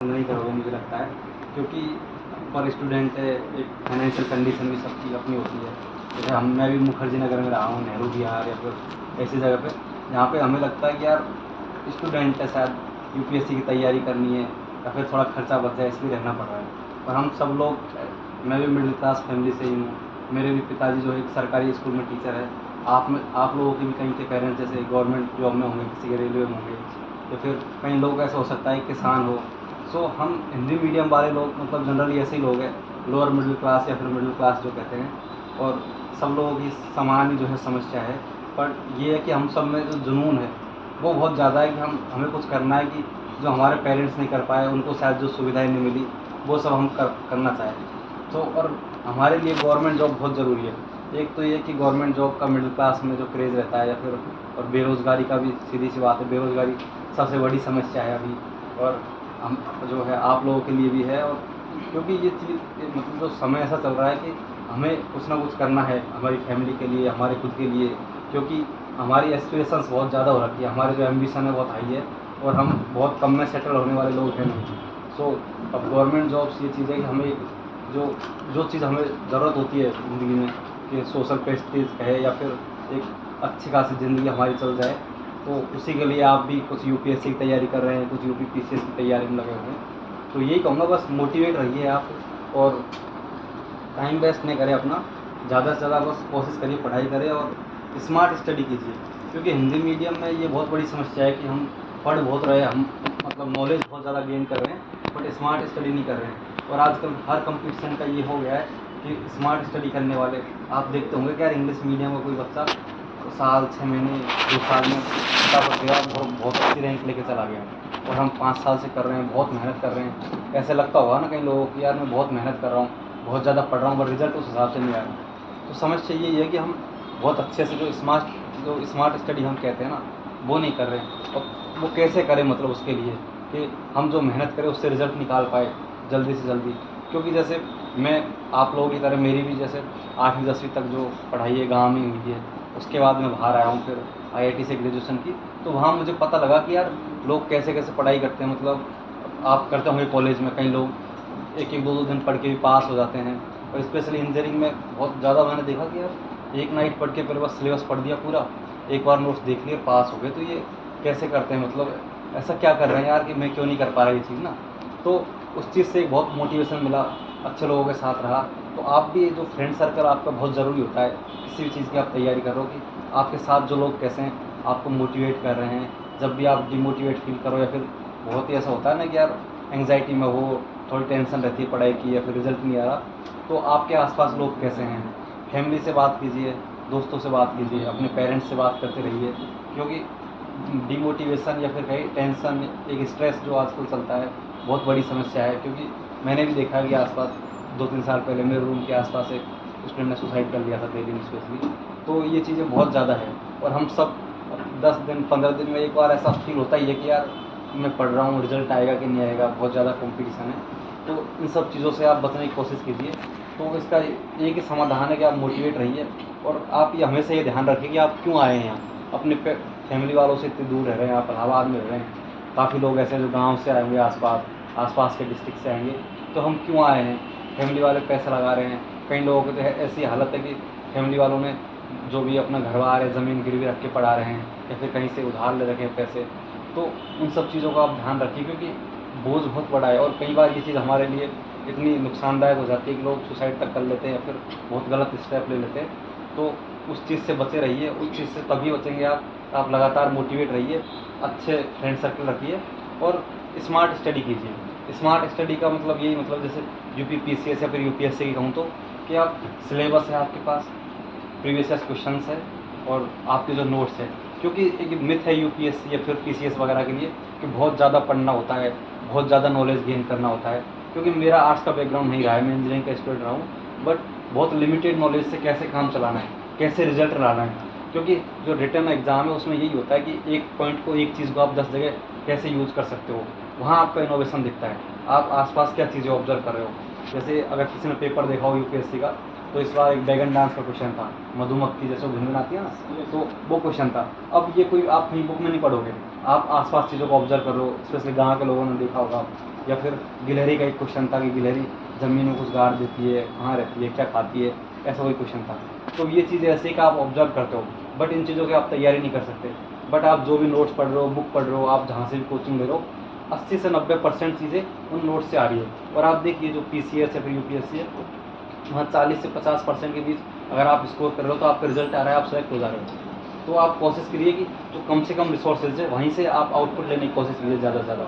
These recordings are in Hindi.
नहीं करोगे मुझे लगता है, क्योंकि पर स्टूडेंट है, एक फाइनेंशियल कंडीशन भी सबकी अपनी होती है। जैसे मैं भी मुखर्जी नगर में रहा हूँ, नेहरू विहार या फिर ऐसी जगह पे जहाँ पे हमें लगता है कि यार स्टूडेंट है, शायद यूपीएससी की तैयारी करनी है या फिर थोड़ा खर्चा बच जाए इसलिए रहना पड़ रहा है। और हम सब लोग, मैं भी मिडिल क्लास फैमिली से ही हूँ, मेरे भी पिताजी जो है एक सरकारी स्कूल में टीचर है। आप लोगों के भी कहीं के पेरेंट्स जैसे गवर्नमेंट जॉब में होंगे, किसी के रेलवे में होंगे, या फिर कई लोग ऐसा हो सकता है किसान हो। सो हम हिंदी मीडियम वाले लोग मतलब जनरली ऐसे ही लोग हैं, लोअर मिडिल क्लास या फिर मिडिल क्लास जो कहते हैं। और सब लोगों की समान ही जो है समस्या है। पर ये है कि हम सब में जो जुनून है वो बहुत ज़्यादा है कि हमें कुछ करना है, कि जो हमारे पेरेंट्स नहीं कर पाए, उनको शायद जो सुविधाएं नहीं मिली वो सब हम करना चाहें। तो और हमारे लिए गवर्नमेंट जॉब बहुत ज़रूरी है। एक तो ये कि गवर्नमेंट जॉब का मिडिल क्लास में जो क्रेज़ रहता है, या फिर और बेरोज़गारी का भी सीधी सी बात है, बेरोज़गारी सबसे बड़ी समस्या है अभी। और हम जो है आप लोगों के लिए भी है। और क्योंकि ये चीज़ मतलब जो समय ऐसा चल रहा है कि हमें कुछ ना कुछ करना है हमारी फैमिली के लिए, हमारे खुद के लिए, क्योंकि हमारी एस्पिरेशंस बहुत ज़्यादा हो रखी है, हमारी जो एम्बिशन है बहुत हाई है, और हम बहुत कम में सेटल होने वाले लोग हैं नहीं। सो अब गवर्नमेंट जॉब्स ये चीज़ है कि हमें जो जो चीज़ हमें ज़रूरत होती है ज़िंदगी में, कि सोशल प्रेस्टीज है या फिर एक अच्छी खासी ज़िंदगी हमारी चल जाए, तो उसी के लिए आप भी कुछ यूपीएससी की तैयारी कर रहे हैं, कुछ यूपी पीसीएस की तैयारी में लगे हुए हैं। तो यही कहूँगा, बस मोटिवेट रहिए आप, और टाइम वेस्ट नहीं करें अपना, ज़्यादा से ज़्यादा बस कोशिश करिए, पढ़ाई करें और स्मार्ट स्टडी कीजिए। क्योंकि हिंदी मीडियम में ये बहुत बड़ी समस्या है कि हम पढ़ बहुत रहे हैं, हम मतलब नॉलेज बहुत ज़्यादा गेन कर रहे हैं, बट स्मार्ट स्टडी नहीं कर रहे हैं। और आजकल हर कंपटीशन का ये हो गया है कि स्मार्ट स्टडी करने वाले, आप देखते होंगे कि यार इंग्लिश मीडियम का कोई बच्चा साल 6 महीने 2 साल में फटाफट गया, बहुत अच्छी रैंक लेके चला गया, और हम 5 साल से कर रहे हैं, बहुत मेहनत कर रहे हैं। ऐसे लगता होगा ना कई लोगों को, यार मैं बहुत मेहनत कर रहा हूँ, बहुत ज़्यादा पढ़ रहा हूँ, पर रिजल्ट उस हिसाब से नहीं आ रहा। तो समस्या यही है कि हम बहुत अच्छे से जो स्मार्ट स्टडी हम कहते हैं ना, वो नहीं कर रहे हैं। और वो कैसे करें, मतलब उसके लिए कि हम जो मेहनत करें उससे रिजल्ट निकाल पाए जल्दी से जल्दी। क्योंकि जैसे मैं आप लोगों की तरह, मेरी भी जैसे 8वीं 10वीं तक जो पढ़ाई है गाँव में हुई है, उसके बाद मैं बाहर आया हूँ, फिर आईआईटी से ग्रेजुएशन की। तो वहाँ मुझे पता लगा कि यार लोग कैसे कैसे पढ़ाई करते हैं। मतलब आप करते होंगे कॉलेज में, कई लोग एक एक दो दो दिन पढ़ के भी पास हो जाते हैं। और स्पेशली इंजीनियरिंग में बहुत ज़्यादा मैंने देखा कि यार एक नाइट पढ़ के पहले बस सिलेबस पढ़ दिया पूरा, एक बार नोट्स देख लिए, पास हो गए। तो ये कैसे करते हैं, मतलब ऐसा क्या कर रहे हैं यार कि मैं क्यों नहीं कर पा रहा ये चीज़ ना। तो उस चीज़ से एक बहुत मोटिवेशन मिला, अच्छे लोगों के साथ रहा। तो आप भी, जो फ्रेंड सर्कल आपका बहुत ज़रूरी होता है किसी भी चीज़ की आप तैयारी करो, कि आपके साथ जो लोग कैसे हैं, आपको मोटिवेट कर रहे हैं। जब भी आप डिमोटिवेट फील करो, या फिर बहुत ही ऐसा होता है ना कि यार एंग्जाइटी में हो, थोड़ी टेंशन रहती है पढ़ाई की, या फिर रिजल्ट नहीं आ रहा, तो आपके आसपास लोग कैसे हैं, फैमिली से बात कीजिए, दोस्तों से बात कीजिए, अपने पेरेंट्स से बात करते रहिए। क्योंकि डिमोटिवेशन या फिर कहीं टेंशन, एक स्ट्रेस जो आजकल चलता है, बहुत बड़ी समस्या है। क्योंकि मैंने भी देखा कि आसपास 2-3 साल पहले मेरे रूम के आसपास एक स्टूडेंट ने सुसाइड कर लिया था, दिल्ली में स्पेशली। तो ये चीज़ें बहुत ज़्यादा है। और हम सब 10 दिन 15 दिन में एक बार ऐसा फील होता ही है कि यार मैं पढ़ रहा हूँ, रिजल्ट आएगा कि नहीं आएगा, बहुत ज़्यादा कंपटीशन है। तो इन सब चीज़ों से आप बचने की कोशिश कीजिए। तो इसका एक ही समाधान है कि आप मोटिवेट रहिए, और आप ये हमेशा ये ध्यान रखिए कि आप क्यों आए हैं यहाँ। अपने फैमिली वालों से इतनी दूर रह रहे हैं, आप इलाहाबाद में रह रहे हैं, काफ़ी लोग ऐसे हैं जो गाँव से आए होंगे, आसपास के डिस्ट्रिक्ट से आएंगे। तो हम क्यों आए हैं, फैमिली वाले पैसे लगा रहे हैं। कई लोगों की तो ऐसी हालत है कि फैमिली वालों ने जो भी अपना घर बार है ज़मीन गिरवी रख के पढ़ा रहे हैं, या फिर कहीं से उधार ले रखे हैं पैसे। तो उन सब चीज़ों का आप ध्यान रखिए, क्योंकि बोझ बहुत बड़ा है। और कई बार ये चीज़ हमारे लिए इतनी नुकसानदायक हो जाती है कि लोग सुसाइड तक कर लेते हैं, या फिर बहुत गलत स्टेप ले लेते हैं। तो उस चीज़ से बचे रहिए, उस चीज़ से तभी बचेंगे आप लगातार मोटिवेट रहिए, अच्छे फ्रेंड सर्कल रखिए, और स्मार्ट स्टडी कीजिए। स्मार्ट स्टडी का मतलब यही, मतलब जैसे यूपी पीसीएस या फिर यूपीएससी की कहूँ तो, कि आप सिलेबस है आपके पास, प्रीवियस ईयर क्वेश्चंस है, और आपके जो नोट्स है। क्योंकि एक मिथ है यूपीएससी या फिर पीसीएस वगैरह के लिए कि बहुत ज़्यादा पढ़ना होता है, बहुत ज़्यादा नॉलेज गेन करना होता है। क्योंकि मेरा आर्ट्स का बैकग्राउंड नहीं रहा है, मैं इंजीनियरिंग का स्टूडेंट रहा हूँ, बट बहुत लिमिटेड नॉलेज से कैसे काम चलाना है, कैसे रिजल्ट लाना है। क्योंकि जो रिटर्न एग्जाम है उसमें यही होता है कि एक पॉइंट को, एक चीज़ को आप 10 जगह कैसे यूज़ कर सकते हो, वहाँ आपका इनोवेशन दिखता है। आप आसपास क्या चीज़ें ऑब्जर्व कर रहे हो। जैसे अगर किसी ने पेपर देखा हो यूपीएससी का, तो इस बार एक बैगन डांस का क्वेश्चन था, मधुमक्खी जैसे भिन आती है ना, तो वो क्वेश्चन था। अब ये कोई आप कहीं बुक में नहीं पढ़ोगे, आप आसपास चीज़ों को ऑब्जर्व कर रहे हो, स्पेशली गाँव के लोगों ने देखा होगा। या फिर गिलहरी का एक क्वेश्चन था कि गिलहरी ज़मीन में कुछ गाड़ देती है, कहाँ रहती है, क्या खाती है, ऐसा कोई क्वेश्चन था। तो ये चीज़ें ऐसे ही कि आप ऑब्जर्व करते हो, बट इन चीज़ों की आप तैयारी नहीं कर सकते। बट आप जो भी नोट्स पढ़ रहे हो, बुक पढ़ रहे हो, आप जहाँ से भी कोचिंग ले रहे हो, 80 से 90% चीज़ें उन नोट्स से आ रही है। और आप देखिए जो PCS या फिर UPSC है, वहाँ 40 से 50% के बीच अगर आप स्कोर कर रहे हो तो आपका रिजल्ट आ रहा है, आप सेलेक्ट हो जा रहे हो। तो आप कोशिश करिए कि जो कम से कम रिसोर्सेज है वहीं से आप आउटपुट लेने की कोशिश कीजिए ज़्यादा से ज़्यादा।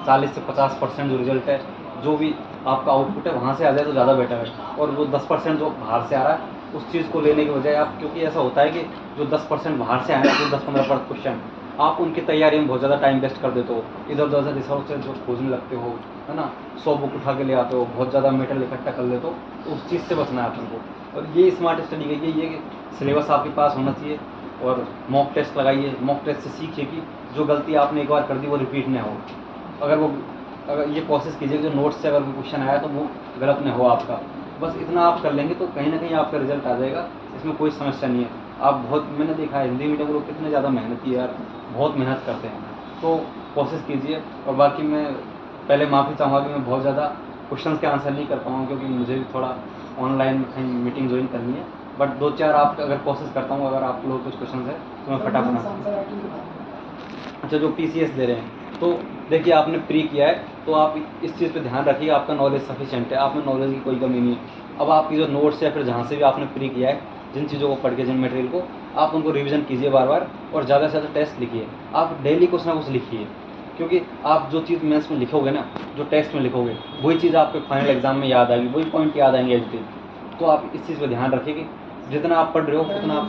40 से 50% जो रिजल्ट है, जो भी आपका आउटपुट है वहाँ से आ जाए तो ज़्यादा बेटर है। और वो 10% जो बाहर से आ रहा है उस चीज़ को लेने के बजाय आप, क्योंकि ऐसा होता है कि जो 10% बाहर से आए ना, जो 10-15 क्वेश्चन आप उनकी तैयारी में बहुत ज़्यादा टाइम वेस्ट कर देते हो, इधर उधर से रिसोर्सेज जो खोजने लगते हो, है ना, 100 बुक उठा के ले आते हो, बहुत ज़्यादा मेटेरियल इकट्ठा कर लेते हो, तो उस चीज़ से बचना है आपको। और ये स्मार्ट स्टडी का ये कि सिलेबस आपके पास होना चाहिए, और मॉक टेस्ट लगाइए, मॉक टेस्ट से सीखिए कि जो गलती आपने एक बार कर दी वो रिपीट ना हो। अगर ये कोशिश कीजिए कि जो नोट्स से अगर कोई क्वेश्चन आया तो वो गलत ना हो आपका। बस इतना आप कर लेंगे तो कहीं ना कहीं आपका रिजल्ट आ जाएगा, इसमें कोई समस्या नहीं है। आप बहुत, मैंने देखा है हिंदी मीडियम के लोग कितने ज़्यादा मेहनती है यार, बहुत मेहनत करते हैं। तो कोशिश कीजिए। और बाकी मैं पहले माफ़ी चाहूँगा कि मैं बहुत ज़्यादा क्वेश्चन के आंसर नहीं कर पाऊँ, क्योंकि मुझे भी थोड़ा ऑनलाइन कहीं मीटिंग ज्वाइन करनी है। बट 2-4 आप अगर कोशिश करता हूँ, अगर आप लोग कुछ क्वेश्चन है तो मैं फटाफट। अच्छा, जो PCS दे रहे हैं, तो देखिए आपने प्री किया है तो आप इस चीज़ पे ध्यान रखिए, आपका नॉलेज सफिशिएंट है, आप में नॉलेज की कोई कमी नहीं है। अब आपकी जो नोट्स या फिर जहाँ से भी आपने प्री किया है, जिन चीज़ों को पढ़ के, जिन मटेरियल को, आप उनको रिवीजन कीजिए बार बार, और ज़्यादा से ज़्यादा टेस्ट लिखिए। आप डेली कुछ ना कुछ लिखिए, क्योंकि आप जो चीज़ मेंस में लिखोगे ना, जो टेस्ट में लिखोगे, वही चीज़ आपके फाइनल एग्जाम में याद आएगी, वही पॉइंट याद आएंगे एज इट इज। तो आप इस चीज़ पर ध्यान रखिए कि जितना आप पढ़ रहे हो उतना आप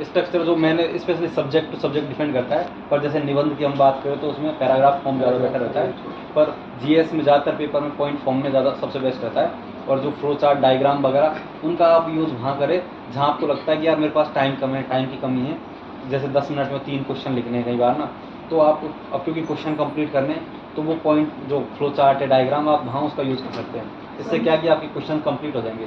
स्ट्रक्चर, जो मैंने specially subject to subject depend करता है। पर जैसे निबंध की हम बात करें तो उसमें पैराग्राफ फॉर्म ज़्यादा बेटर रहता है, पर GS में ज़्यादातर पेपर में पॉइंट फॉर्म में ज़्यादा सबसे बेस्ट रहता है। और जो फ्लो चार्ट, डायग्राम वगैरह, उनका आप यूज़ वहाँ करें जहाँ आपको लगता है कि यार मेरे पास टाइम कम है, टाइम की कमी है, जैसे 10 मिनट में 3 क्वेश्चन लिखने हैं कई बार ना, तो आप अब क्योंकि क्वेश्चन कंप्लीट करने, तो वो पॉइंट जो फ्लो चार्ट है, डायग्राम, आप वहाँ उसका यूज़ कर सकते हैं। इससे क्या कि आपके क्वेश्चन कंप्लीट हो जाएंगे।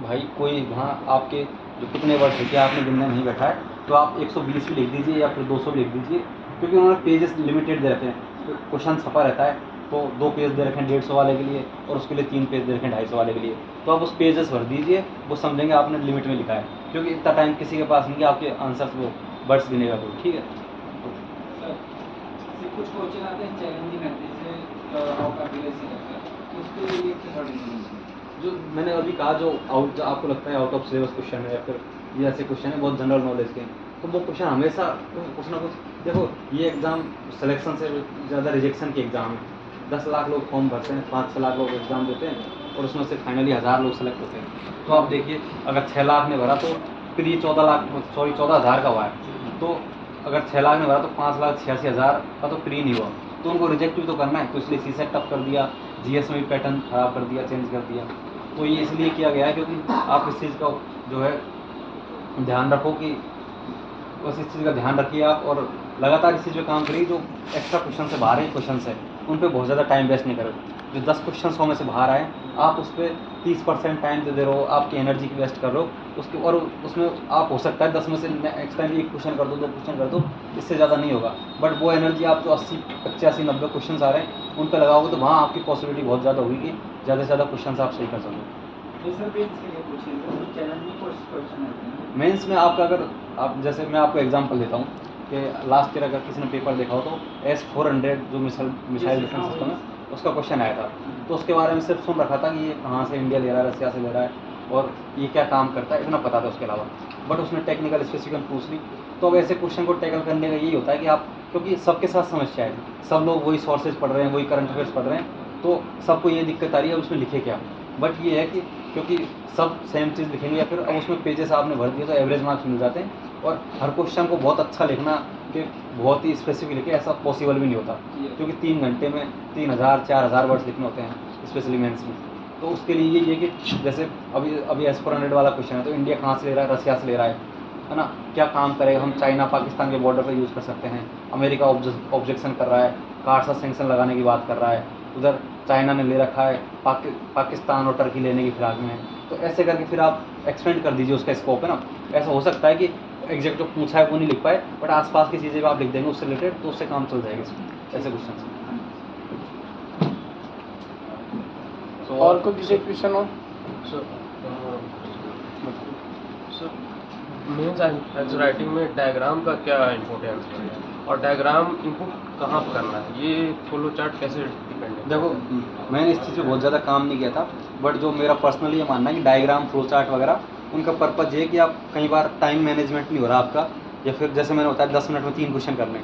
भाई कोई वहाँ आपके जो कितने वर्ड है, क्या आपने गिनने नहीं बैठा है, तो आप 120 भी लिख दीजिए या फिर 200 भी लिख दीजिए, क्योंकि उन्होंने पेजेस लिमिटेड दे रखे हैं। तो क्वेश्चन छपा रहता है, तो 2 पेज दे रखे हैं 150 वाले के लिए, और उसके लिए 3 पेज दे रखे हैं 250 वाले के लिए। तो आप उस पेजेस भर दीजिए, वो समझेंगे आपने लिमिट में लिखा है, क्योंकि इतना टाइम किसी के पास नहीं कि आपके आंसर्स वो वर्ड्स गिनेगा। तो ठीक है। कुछ कोचिंग आते हैं चैलेंजिंग रहते हैं, जैसे आउट ऑफ विलेज से रहता है, उसके लिए क्या जो मैंने अभी कहा, जो आपको लगता है आउट ऑफ सिलेबस क्वेश्चन है, या फिर ये ऐसे क्वेश्चन है बहुत जनरल नॉलेज के, तो वो क्वेश्चन हमेशा कुछ ना कुछ, देखो ये एग्ज़ाम सिलेक्शन से ज़्यादा रिजेक्शन की एग्ज़ाम है। 10 लाख लोग फॉर्म भरते हैं, 5-6 लाख लोग एग्ज़ाम देते हैं, और उसमें से फाइनली 1000 लोग सेलेक्ट होते हैं। तो आप देखिए, अगर 6 लाख ने भरा तो प्री 14,000 का हुआ है, तो अगर 6 लाख ने भरा तो 5,86,000 का तो प्री नहीं हुआ, तो उनको रिजेक्ट भी तो करना है। तो इसलिए CSET टफ कर दिया, GS में भी पैटर्न खराब कर दिया, चेंज कर दिया। तो ये इसलिए किया गया है क्योंकि आप इस चीज़ का जो है ध्यान रखो, कि बस इस चीज़ का ध्यान रखिए आप, और लगातार इस चीज़ पे काम करिए। जो एक्स्ट्रा क्वेश्चन से बाहर है, क्वेश्चन है, उन पे बहुत ज़्यादा टाइम वेस्ट नहीं करें। जो 10 क्वेश्चन 100 में से बाहर आए, आप उस पर 30% टाइम दे रहे हो, आपकी एनर्जी की वेस्ट कर रहे हो उसके, और उसमें आप हो सकता है 10 में से नेक्स्ट टाइम 1 क्वेश्चन कर दो, 2 क्वेश्चन कर दो, इससे ज़्यादा नहीं होगा। बट वो एनर्जी आप जो 80, 85, 90 क्वेश्चन आ रहे हैं उन पर लगाओगे, तो वहाँ आपकी पॉसिबिलिटी बहुत ज़्यादा होगी कि ज़्यादा से ज़्यादा क्वेश्चन आप सही कर सको। मेंस में आपका, अगर आप, जैसे मैं आपको एग्जांपल देता हूँ कि लास्ट ईयर अगर किसी ने पेपर देखा हो तो S-400 जो मिसाइल डिफेंस सिस्टम है, उसका क्वेश्चन आया था। तो उसके बारे में सिर्फ सुन रखा था कि ये कहाँ से इंडिया ले रहा है, रसिया से ले रहा है, और ये क्या काम करता है, इतना पता था उसके अलावा। बट उसने टेक्निकल स्पेसिफिकेशन पूछ ली। तो अब ऐसे क्वेश्चन को टैकल करने का यही होता है कि आप, क्योंकि सबके साथ समस्या है, सब लोग वही सोर्सेज पढ़ रहे हैं, वही करंट अफेयर्स पढ़ रहे हैं, तो सबको ये दिक्कत आ रही है अब उसमें लिखे क्या। बट ये है कि क्योंकि सब सेम चीज़ लिखेंगे, या फिर अब उसमें पेजेस आपने भर दिए तो एवरेज मार्क्स मिल जाते हैं। और हर क्वेश्चन को बहुत अच्छा लिखना, कि बहुत ही स्पेसिफिक लिखे, ऐसा पॉसिबल भी नहीं होता, क्योंकि 3 घंटे में 3000-4000 वर्ड्स लिखने होते हैं, स्पेशली मेंस में। तो उसके लिए ये कि जैसे अभी S-400 वाला क्वेश्चन है, तो इंडिया कहाँ से ले रहा है, रसिया से ले रहा है, है ना, क्या काम करेगा, हम चाइना पाकिस्तान के बॉर्डर पर यूज़ कर सकते हैं, अमेरिका ऑब्जेक्शन कर रहा है, कारसा सेंक्शन लगाने की बात कर रहा है, उधर चाइना ने ले रखा है, पाकिस्तान और टर्की लेने की फिराक में है। तो ऐसे करके फिर आप एक्सपेंड कर दीजिए उसका स्कोप, है ना। ऐसा हो सकता है कि एग्जैक्ट जो पूछा है वो नहीं लिख पाए, बट आसपास की चीज़ें भी आप लिख देंगे उससे रिलेटेड, तो उससे काम चल जाएगा इसमें, ऐसे क्वेश्चन। और कोई किसी क्वेश्चन हो? सर मेंस आंसर राइटिंग में डायग्राम का क्या इम्पोर्टेंस है और डायग्राम इनपुट कहाँ पर करना है, ये फ्लो चार्ट कैसे डिपेंड है? देखो, मैंने इस चीज़ पे बहुत ज़्यादा काम नहीं किया था, बट जो मेरा पर्सनली ये मानना है कि डायग्राम, फ्लो चार्ट वगैरह, उनका पर्पज़ ये है कि आप कई बार टाइम मैनेजमेंट नहीं हो रहा आपका, या फिर जैसे मैंने बताया 10 मिनट में 3 क्वेश्चन करने,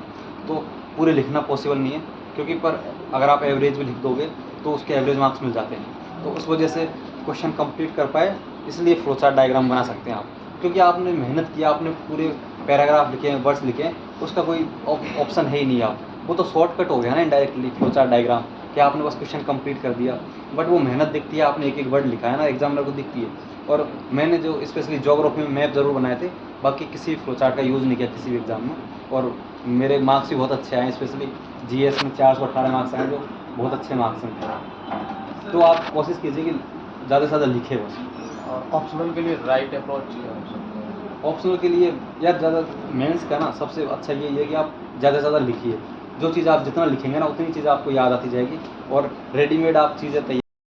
तो पूरे लिखना पॉसिबल नहीं है, क्योंकि पर अगर आप एवरेज भी लिख दोगे तो उसके एवरेज मार्क्स मिल जाते हैं। तो उस वजह से क्वेश्चन कंप्लीट कर पाए, इसलिए फ्लो चार्ट डायग्राम बना सकते हैं आप, क्योंकि आपने मेहनत किया, आपने पूरे पैराग्राफ लिखे हैं, वर्ड्स लिखे हैं, उसका कोई ऑप्शन है ही नहीं। आप वो तो शॉर्टकट हो गया ना इनडायरेक्टली फ्लो चार्ट डायग्राम, कि आपने बस क्वेश्चन कंप्लीट कर दिया, बट वो मेहनत दिखती है, आपने एक एक वर्ड लिखा है ना, एग्जामिनर को दिखती है। और मैंने जो स्पेशली ज्योग्राफी में मैप ज़रूर बनाए थे, बाकी किसी फ्लो चार्ट का यूज़ नहीं किया किसी भी एग्जाम में, और मेरे मार्क्स भी बहुत अच्छे आए, स्पेशली जीएस में 418 मार्क्स आए, जो बहुत अच्छे मार्क्स हैं। तो आप कोशिश कीजिए कि ज़्यादा से ज़्यादा लिखे बस। और ऑप्शनल के लिए राइट अप्रोच ऑप्शनल के लिए यार ज़्यादा मेंस का ना सबसे अच्छा ये है कि आप ज़्यादा से ज़्यादा लिखिए, जो चीज़ आप जितना लिखेंगे ना उतनी चीज़ आपको याद आती जाएगी, और रेडीमेड आप चीज़ें तैयार